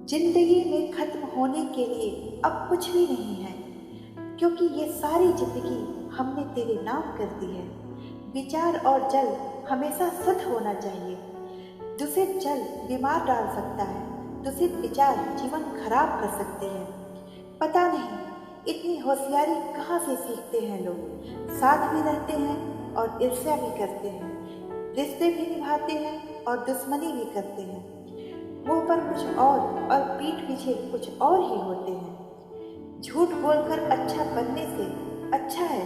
जिंदगी में खत्म होने के लिए अब कुछ भी नहीं है, क्योंकि ये सारी जिंदगी हमने तेरे नाम कर दी है। विचार और जल हमेशा शुद्ध होना चाहिए। दूषित जल बीमार डाल सकता है, दूषित विचार जीवन खराब कर सकते हैं। पता नहीं इतनी होशियारी कहाँ से सीखते हैं लोग। साथ भी रहते हैं और ईर्ष्या भी करते हैं, रिश्ते भी निभाते हैं और दुश्मनी भी करते हैं। मुंह पर कुछ और पीठ पीछे कुछ और ही होते हैं। झूठ बोलकर अच्छा बनने से अच्छा है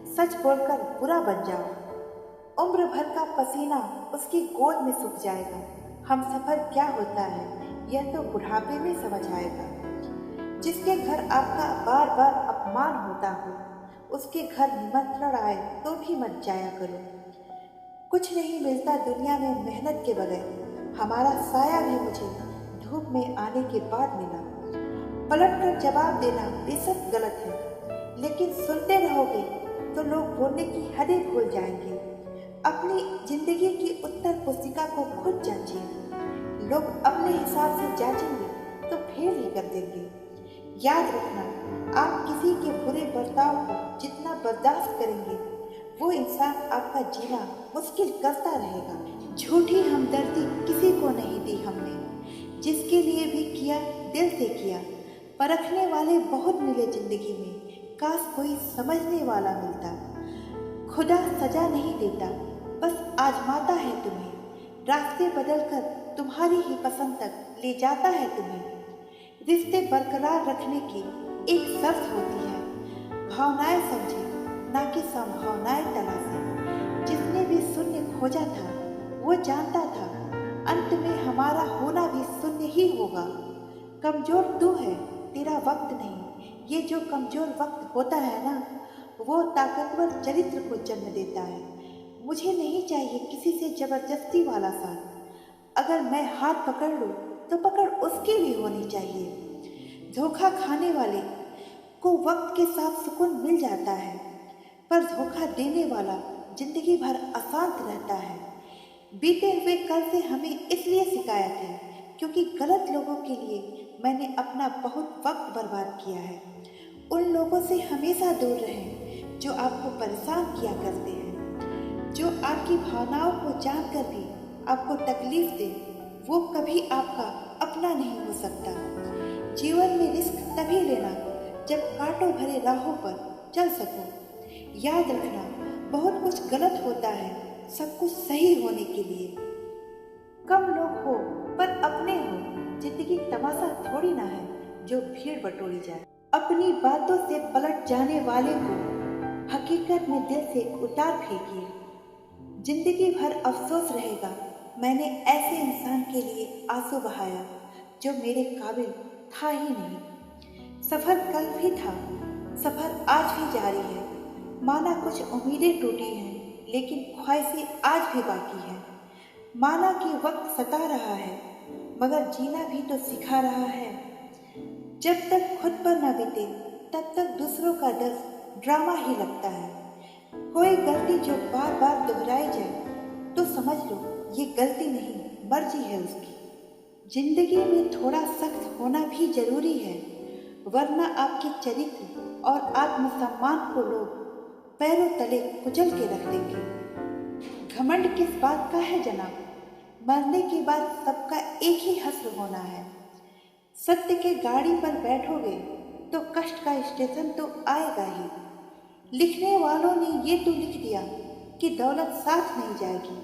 सच बोलकर बुरा बन जाओ। उम्र भर का पसीना उसकी गोद में सूख जाएगा। हम सफर क्या होता है यह तो बुढ़ापे में समझ आएगा। जिसके घर आपका बार बार अपमान होता हो, उसके घर निमंत्रण आए तो भी मत जाया करो। कुछ नहीं मिलता दुनिया में मेहनत के बगैर। हमारा साया भी मुझे धूप में आने के बाद मिला। पलट कर जवाब देना बेशक गलत है, लेकिन सुनते रहोगे तो लोग बोलने की हदें भूल जाएंगे। अपनी जिंदगी की उत्तर पुस्तिका को खुद जांचिए। लोग अपने हिसाब से जांचेंगे तो फेल ही कर देंगे। याद रखना, आप किसी के बुरे बर्ताव को जितना बर्दाश्त करेंगे, वो इंसान आपका जीना मुश्किल करता रहेगा। झूठी हमदर्दी किसी को नहीं दी हमने, जिसके लिए भी किया दिल से किया। परखने वाले बहुत मिले जिंदगी में, काश कोई समझने वाला मिलता। खुदा सजा नहीं देता, बस आजमाता है तुम्हें। रास्ते बदलकर तुम्हारी ही पसंद तक ले जाता है तुम्हें। रिश्ते बरकरार रखने की एक शर्त होती है, भावनाएं समझे ना कि संभावनाएं तलाशे। जिसने भी शून्य खोजा था वो जानता था अंत में हमारा होना भी शून्य ही होगा। कमजोर तू है, तेरा वक्त नहीं। ये जो कमजोर वक्त होता है ना, वो ताकतवर चरित्र को जन्म देता है। मुझे नहीं चाहिए किसी से जबरदस्ती वाला साथ। अगर मैं हाथ पकड़ लूं तो पकड़ उसकी भी होनी चाहिए। धोखा खाने वाले को वक्त के साथ सुकून मिल जाता है, पर धोखा देने वाला जिंदगी भर अशांत रहता है। बीते हुए कल से हमें इसलिए शिकायत है क्योंकि गलत लोगों के लिए मैंने अपना बहुत वक्त बर्बाद किया है। उन लोगों से हमेशा दूर रहें जो आपको परेशान किया करते हैं, जो आपकी भावनाओं को जानकर भी आपको तकलीफ दे। वो कभी आपका अपना नहीं हो सकता। जीवन में रिस्क तभी लेना जब कांटों भरे राहों पर चल सको। याद रखना, बहुत कुछ गलत होता है सब कुछ सही होने के लिए। कम लोग हो पर अपने हो। जिंदगी तमाशा थोड़ी ना है जो भीड़ बटोरी जाए। अपनी बातों से पलट जाने वाले को हकीकत में दिल से उतार फेंकिए। जिंदगी भर अफसोस रहेगा, मैंने ऐसे इंसान के लिए आंसू बहाया जो मेरे काबिल था ही नहीं। सफर कल भी था, सफर आज भी जारी है। माना कुछ उम्मीदें टूटी हैं, लेकिन ख्वाहिशें आज भी बाकी हैं। माना कि वक्त सता रहा है, मगर जीना भी तो सिखा रहा है। जब तक खुद पर न बीते तब तक दूसरों का दर्द ड्रामा ही लगता है। कोई गलती जो बार बार दोहराई जाए तो समझ लो ये गलती नहीं, मर्जी है उसकी। जिंदगी में थोड़ा सख्त होना भी जरूरी है, वरना आपके चरित्र और आत्मसम्मान को लोग पैरों तले कुचल के रख देंगे। घमंड किस बात का है जनाब, मरने के बाद सबका एक ही हश्र होना है। सत्य के गाड़ी पर बैठोगे तो कष्ट का स्टेशन तो आएगा ही। लिखने वालों ने ये तो लिख दिया कि दौलत साथ नहीं जाएगी,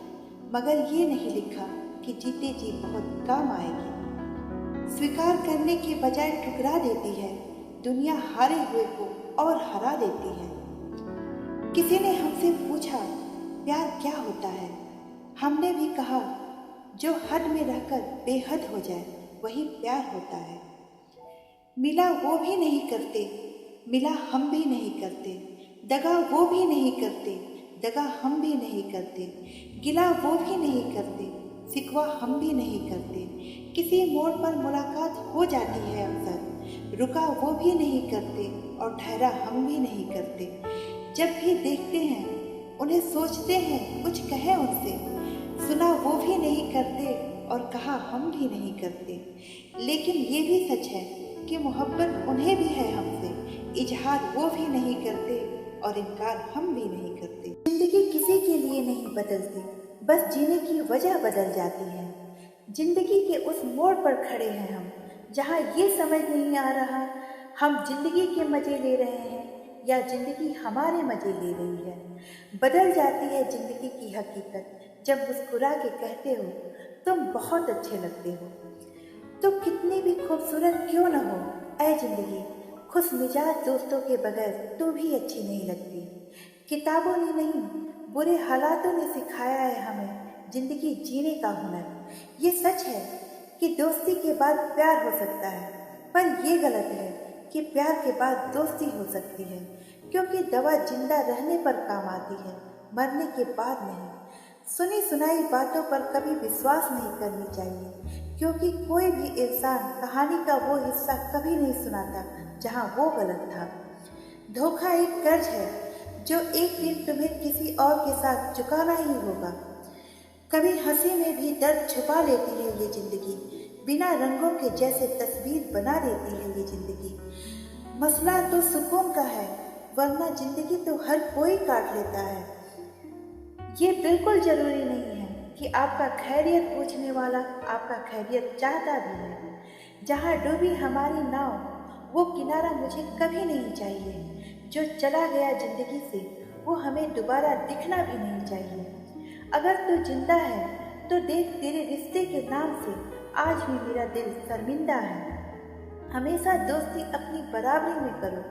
मगर ये नहीं लिखा कि जीते जी बहुत काम आएगी। स्वीकार करने के बजाय ठुकरा देती है दुनिया, हारे हुए को और हरा देती है। किसी ने हमसे पूछा प्यार क्या होता है, हमने भी कहा जो हद में रहकर बेहद हो जाए वही प्यार होता है। मिला वो भी नहीं करते, मिला हम भी नहीं करते। दगा वो भी नहीं करते, दगा हम भी नहीं करते। गिला वो भी नहीं करते, शिकवा हम भी नहीं करते। किसी मोड़ पर मुलाकात हो जाती है अक्सर, रुका वो भी नहीं करते और ठहरा हम भी नहीं करते। जब भी देखते हैं उन्हें सोचते हैं कुछ कहें उनसे, सुना वो भी नहीं करते और कहा हम भी नहीं करते, लेकिन ये भी सच है कि मोहब्बत उन्हें भी है हमसे, इजहार वो भी नहीं करते और इनकार हम भी नहीं करते। जिंदगी किसी के लिए नहीं बदलती, बस जीने की वजह बदल जाती है। जिंदगी के उस मोड़ पर खड़े हैं हम, जहाँ ये समझ नहीं आ रहा हम जिंदगी के मजे ले रहे हैं या जिंदगी हमारे मजे ले रही है। बदल जाती है जिंदगी की हकीकत जब मुस्कुरा के कहते हो तुम बहुत अच्छे लगते हो। तो कितनी भी खूबसूरत क्यों न हो ऐ जिंदगी, खुश मिजाज दोस्तों के बगैर तू भी अच्छी नहीं लगती। किताबों ने नहीं, बुरे हालातों ने सिखाया है हमें जिंदगी जीने का हुनर। ये सच है कि दोस्ती के बाद प्यार हो सकता है, पर ये गलत है कि प्यार के बाद दोस्ती हो सकती है, क्योंकि दवा जिंदा रहने पर काम आती है, मरने के बाद नहीं। सुनी सुनाई बातों पर कभी विश्वास नहीं करनी चाहिए, क्योंकि कोई भी इंसान कहानी का वो हिस्सा कभी नहीं सुनाता जहाँ वो गलत था। धोखा एक कर्ज है जो एक दिन तुम्हें किसी और के साथ चुकाना ही होगा। कभी हंसी में भी दर्द छुपा लेती है ये जिंदगी, बिना रंगों के जैसे तस्वीर बना देती है ये जिंदगी। मसला तो सुकून का है, वरना जिंदगी तो हर कोई काट लेता है। ये बिल्कुल जरूरी नहीं है कि आपका खैरियत पूछने वाला आपका खैरियत चाहता भी है। जहाँ डूबी हमारी नाव वो किनारा मुझे कभी नहीं चाहिए। जो चला गया जिंदगी से वो हमें दोबारा दिखना भी नहीं चाहिए। अगर तू जिंदा है तो देख, तेरे रिश्ते के नाम से आज भी मेरा दिल शर्मिंदा है। हमेशा दोस्ती अपनी बराबरी में करो,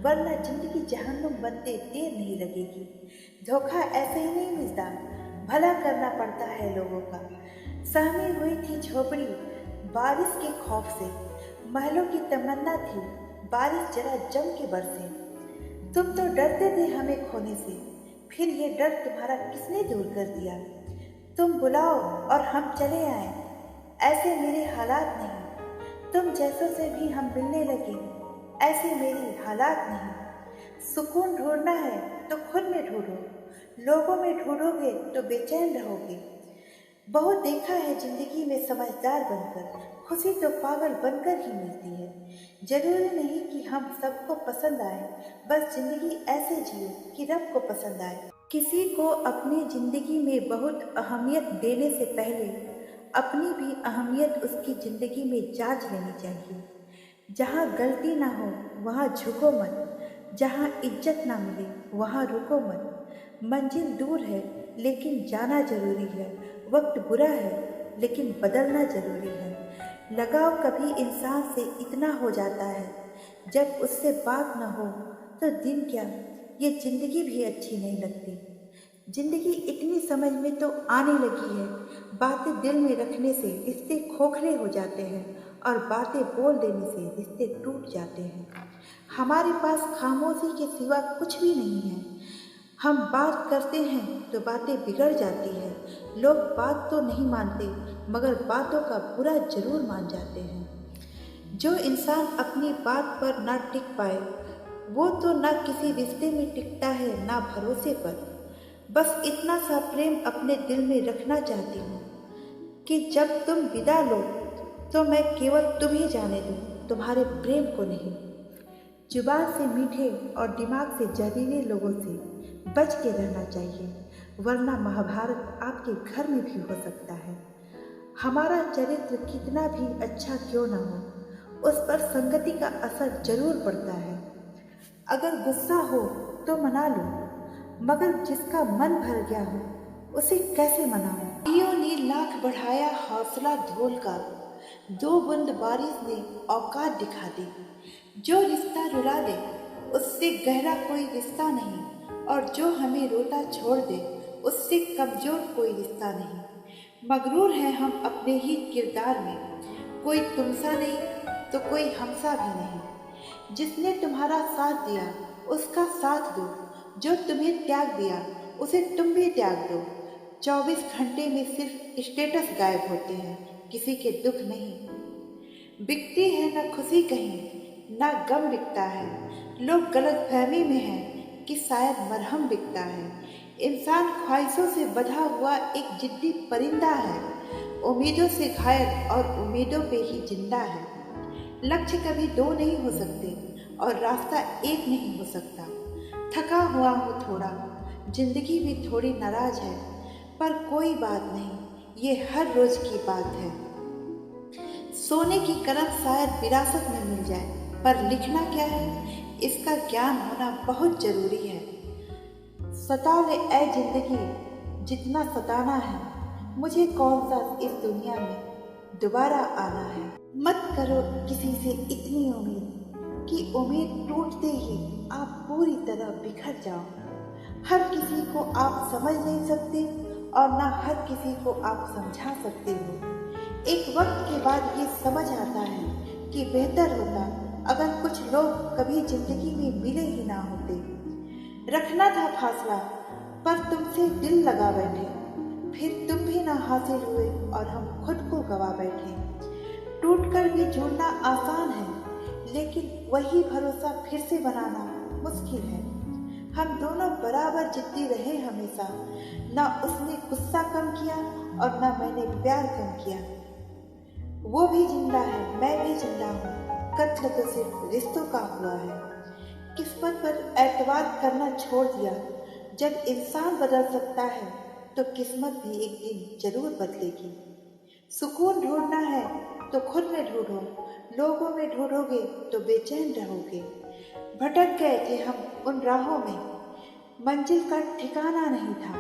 वरना जिंदगी जहन्नुम बनते देर नहीं लगेगी। धोखा ऐसे ही नहीं मिलता, भला करना पड़ता है लोगों का। सहमी हुई थी झोपड़ी बारिश के खौफ से, महलों की तमन्ना थी बारिश जरा जम के बरसे। तुम तो डरते थे हमें खोने से, फिर ये डर तुम्हारा किसने दूर कर दिया। तुम बुलाओ और हम चले आए, ऐसे मेरे हालात नहीं। तुम जैसों से भी हम मिलने लगे, ऐसे मेरी हालात नहीं। सुकून ढूंढना है तो खुद में ढूंढो, लोगों में ढूंढोगे तो बेचैन रहोगे। बहुत देखा है जिंदगी में समझदार बनकर, खुशी तो पागल बनकर ही मिलती है। जरूरी नहीं कि हम सबको पसंद आए, बस जिंदगी ऐसे जियो कि रब को पसंद आए। किसी को अपनी जिंदगी में बहुत अहमियत देने से पहले अपनी भी अहमियत उसकी ज़िंदगी में जांच लेनी चाहिए। जहाँ गलती ना हो वहाँ झुको मत, जहाँ इज्जत ना मिले वहाँ रुको मत। मंजिल दूर है लेकिन जाना जरूरी है, वक्त बुरा है लेकिन बदलना जरूरी है। लगाव कभी इंसान से इतना हो जाता है, जब उससे बात ना हो तो दिन क्या, ये ज़िंदगी भी अच्छी नहीं लगती। जिंदगी इतनी समझ में तो आने लगी है, बातें दिल में रखने से रिश्ते खोखले हो जाते हैं और बातें बोल देने से रिश्ते टूट जाते हैं। हमारे पास खामोशी के सिवा कुछ भी नहीं है। हम बात करते हैं तो बातें बिगड़ जाती हैं। लोग बात तो नहीं मानते मगर बातों का बुरा जरूर मान जाते हैं। जो इंसान अपनी बात पर ना टिक पाए वो तो ना किसी रिश्ते में टिकता है ना भरोसे पर। बस इतना सा प्रेम अपने दिल में रखना चाहती हूँ कि जब तुम विदा लो तो मैं केवल तुम ही जाने दूँ, तुम्हारे प्रेम को नहीं। जुबान से मीठे और दिमाग से जहरीले लोगों से बच के रहना चाहिए, वरना महाभारत आपके घर में भी हो सकता है। हमारा चरित्र कितना भी अच्छा क्यों ना हो, उस पर संगति का असर जरूर पड़ता है। अगर गुस्सा हो तो मना लो, मगर जिसका मन भर गया हो उसे कैसे मनाऊं। नदियों ने लाख बढ़ाया हौसला धोल का, दो बूंद बारिश ने औकात दिखा दी। जो रिश्ता रुला दे उससे गहरा कोई रिश्ता नहीं, और जो हमें रोता छोड़ दे उससे कमजोर कोई रिश्ता नहीं। मगरूर हैं हम अपने ही किरदार में, कोई तुमसा नहीं तो कोई हमसा भी नहीं। जिसने तुम्हारा साथ दिया उसका साथ दो, जो तुम्हें त्याग दिया उसे तुम भी त्याग दो। 24 घंटे में सिर्फ स्टेटस गायब होते हैं, किसी के दुख नहीं। बिकती है न खुशी कहीं ना गम बिकता है। लोग गलत फहमी में हैं कि शायद मरहम बिकता है। इंसान ख्वाहिशों से बंधा हुआ एक जिद्दी परिंदा है, उम्मीदों से घायल और उम्मीदों पे ही जिंदा है। लक्ष्य कभी दो नहीं हो सकते और रास्ता एक नहीं हो सकता। थका हुआ हूँ थोड़ा, जिंदगी भी थोड़ी नाराज है, पर कोई बात नहीं, ये हर रोज की बात है। सोने की कलम शायद विरासत में मिल जाए, पर लिखना क्या है इसका ज्ञान होना बहुत जरूरी है। सता ले ऐ जिंदगी जितना सताना है, मुझे कौन सा इस दुनिया में दोबारा आना है। मत करो किसी से इतनी उम्मीद कि उम्मीद टूटते ही आप पूरी तरह बिखर जाओ। हर किसी को आप समझ नहीं सकते और ना हर किसी को आप समझा सकते हो। एक वक्त के बाद ये समझ आता है कि बेहतर होता अगर कुछ लोग कभी जिंदगी में मिले ही ना होते। रखना था फासला पर तुमसे दिल लगा बैठे, फिर तुम भी ना हासिल हुए और हम खुद को गवा बैठे। टूटकर भी जुड़ना आसान है, लेकिन वही भरोसा फिर से बनाना मुश्किल है। हम दोनों बराबर जिद्दी रहे हमेशा, ना उसने गुस्सा कम किया और ना मैंने प्यार कम किया। वो भी जिंदा है, मैं भी जिंदा हूँ, कत्ल तो सिर्फ रिश्तों का हुआ है। किस्मत पर एतबार करना छोड़ दिया। जब इंसान बदल सकता है तो किस्मत भी एक दिन जरूर बदलेगी। सुकून ढूंढना है तो खुद में ढूंढो, लोगों में ढूंढोगे तो बेचैन रहोगे। भटक गए थे हम उन राहों में, मंजिल का ठिकाना नहीं था।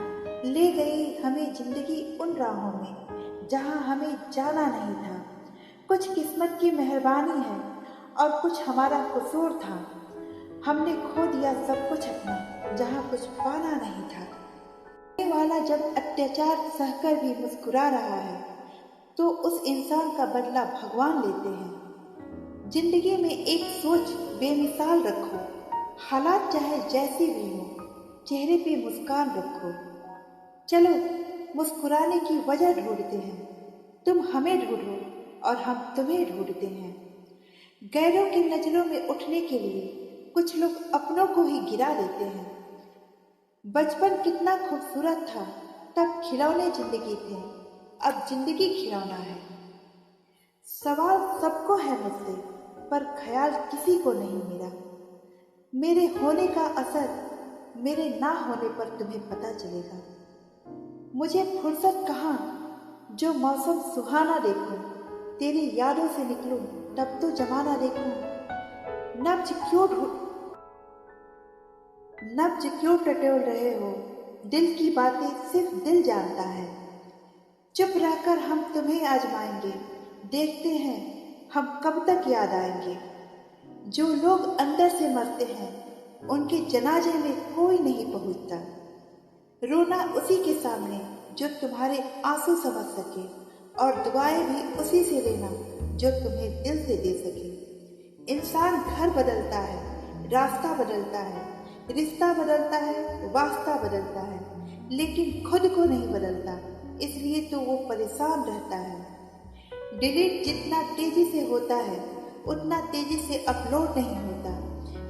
ले गई हमें जिंदगी उन राहों में जहां हमें जाना नहीं था। कुछ किस्मत की मेहरबानी है और कुछ हमारा कसूर था। हमने खो दिया सब कुछ अपना जहां कुछ पाना नहीं था। ये वाला जब अत्याचार सहकर भी मुस्कुरा रहा है तो उस इंसान का बदला भगवान लेते हैं। जिंदगी में एक सोच बेमिसाल रखो, हालात चाहे जैसी भी हो, चेहरे पे मुस्कान रखो। चलो मुस्कुराने की वजह ढूंढते हैं, तुम हमें ढूंढो और हम तुम्हें ढूंढते हैं। गैरों की नजरों में उठने के लिए कुछ लोग अपनों को ही गिरा देते हैं। बचपन कितना खूबसूरत था, तब खिलौने जिंदगी थे, अब जिंदगी खिलौना है। सवाल सबको है मुझसे, पर ख्याल किसी को नहीं मेरा। मेरे होने का असर मेरे ना होने पर तुम्हें पता चलेगा। मुझे फुर्सत कहाँ जो मौसम सुहाना देखूं, तेरी यादों से निकलूं तब तो जमाना देखूं। नब्ज क्यों टटोल रहे हो, दिल की बातें सिर्फ दिल जानता है। चुप रहकर हम तुम्हें आजमाएंगे, देखते हैं हम कब तक याद आएंगे। जो लोग अंदर से मरते हैं उनके जनाजे में कोई नहीं पहुंचता। रोना उसी के सामने जो तुम्हारे आंसू समझ सके, और दुआएं भी उसी से लेना जो तुम्हें दिल से दे सके। इंसान घर बदलता है, रास्ता बदलता है, रिश्ता बदलता है, वास्ता बदलता है, लेकिन खुद को नहीं बदलता। इसलिए तो वो परेशान रहता है। डिलीट जितना तेजी से होता है उतना तेजी से अपलोड नहीं होता।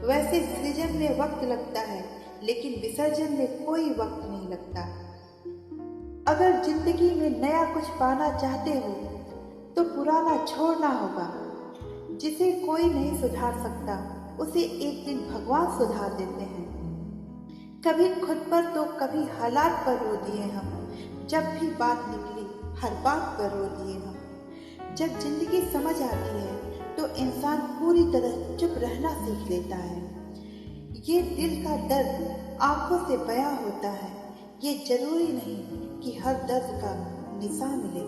वैसे सृजन में वक्त लगता है, लेकिन विसर्जन में कोई वक्त नहीं लगता। अगर जिंदगी में नया कुछ पाना चाहते हो तो पुराना छोड़ना होगा। जिसे कोई नहीं सुधार सकता उसे एक दिन भगवान सुधार देते हैं। कभी खुद पर तो कभी हालात पर रो दिए हम, जब भी बात निकली हर बात पर रो दिए हम। जब जिंदगी समझ आती है तो इंसान पूरी तरह चुप रहना सीख लेता है। ये दिल का दर्द आंखों से बयां होता है, ये जरूरी नहीं कि हर दर्द का निशान मिले।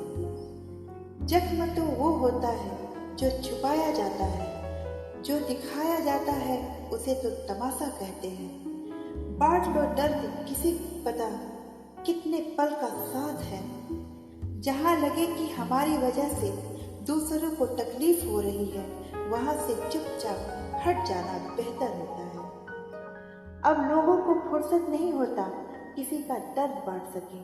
जख्म तो वो होता है जो छुपाया जाता है, जो दिखाया जाता है उसे तो तमाशा कहते हैं। बांट लो दर्द किसी पता कितने पल का साथ है। जहाँ लगे कि हमारी वजह से दूसरों को तकलीफ हो रही है, वहां से चुपचाप हट जाना बेहतर होता है। अब लोगों को फुर्सत नहीं होता किसी का दर्द बांट सके।